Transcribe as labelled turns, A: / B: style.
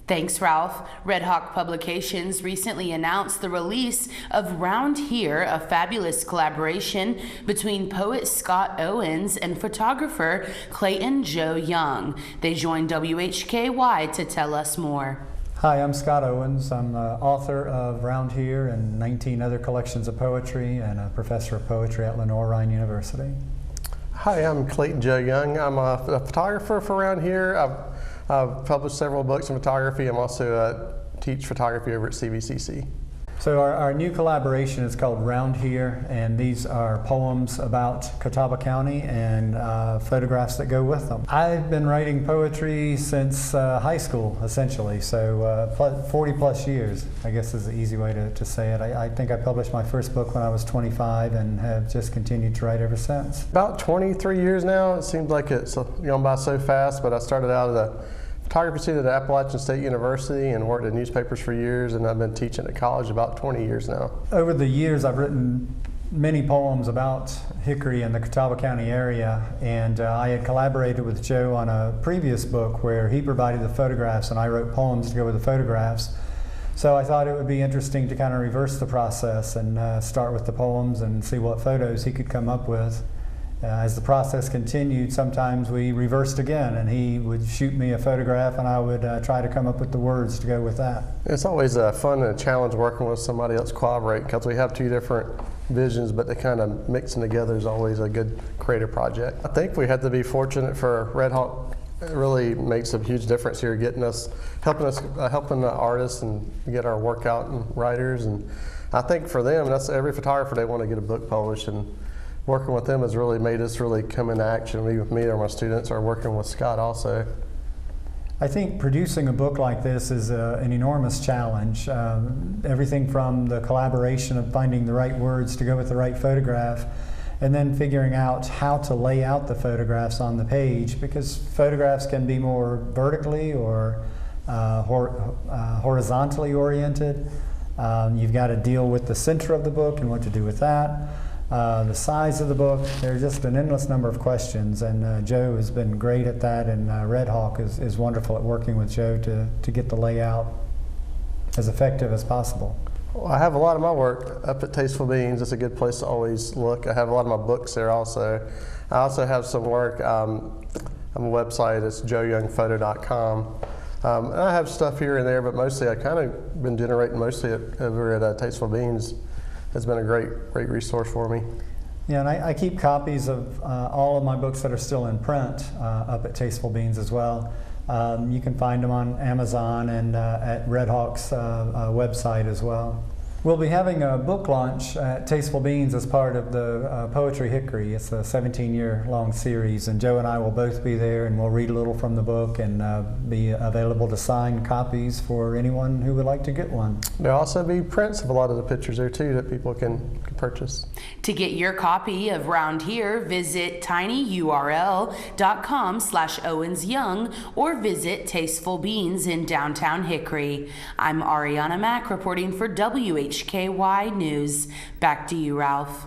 A: Thanks, Ralph. Redhawk Publications recently announced the release of Round Here, a fabulous collaboration between poet Scott Owens and photographer Clayton Joe Young. They joined WHKY to tell us more.
B: Hi, I'm Scott Owens. I'm the author of Round Here and 19 other collections of poetry and a professor of poetry at Lenoir-Rhyne University.
C: Hi, I'm Clayton Joe Young. I'm a photographer for Round Here. I've published several books in photography. I'm also teach photography over at CVCC.
B: So our new collaboration is called Round Here, and these are poems about Catawba County and photographs that go with them. I've been writing poetry since high school, essentially, so 40 plus years, I guess is the easy way to say it. I think I published my first book when I was 25 and have just continued to write ever since. About 23 years now. It seems like it's gone by so fast, but I started out at a photography student at Appalachian State University and worked in newspapers for years, and I've been teaching at college about 20 years now. Over the years I've written many poems about Hickory and the Catawba County area, and I had collaborated with Joe on a previous book where he provided the photographs and I wrote poems to go with the photographs. So I thought it would be interesting to kind of reverse the process and start with the poems and see what photos he could come up with. As the process continued, sometimes we reversed again, and he would shoot me a photograph and I would try to come up with the words to go with that. It's always fun and a challenge working with somebody else collaborating, because we have two different visions, but they kind of mixing together is always a good creative project. I think we had to be fortunate for Redhawk. It really makes a huge difference here, helping the artists and get our work out and writers. And I think for them, that's every photographer, they want to get a book published, and working with them has really made us really come into action. Me or my students are working with Scott also. I think producing a book like this is an enormous challenge. Everything from the collaboration of finding the right words to go with the right photograph, and then figuring out how to lay out the photographs on the page, because photographs can be more vertically or horizontally oriented. You've got to deal with the center of the book and what to do with that. The size of the book, there's just an endless number of questions, and Joe has been great at that, and Redhawk is wonderful at working with Joe to get the layout as effective as possible. Well, I have a lot of my work up at Tasteful Beans. It's a good place to always look. I have a lot of my books there also. I also have some work on a website. It's joeyoungphoto.com. And I have stuff here and there, but mostly I kind of been generating mostly over at Tasteful Beans. It's been a great resource for me. Yeah, and I keep copies of all of my books that are still in print up at Tasteful Beans as well. You can find them on Amazon and at Redhawk's website as well. We'll be having a book launch at Tasteful Beans as part of the Poetry Hickory. It's a 17-year-long series, and Joe and I will both be there, and we'll read a little from the book and be available to sign copies for anyone who would like to get one. There'll also be prints of a lot of the pictures there too that people can purchase.
A: To get your copy of Round Here, visit tinyurl.com/OwensYoung or visit Tasteful Beans in downtown Hickory. I'm Ariana Mack reporting for WHKY News. Back to you, Ralph.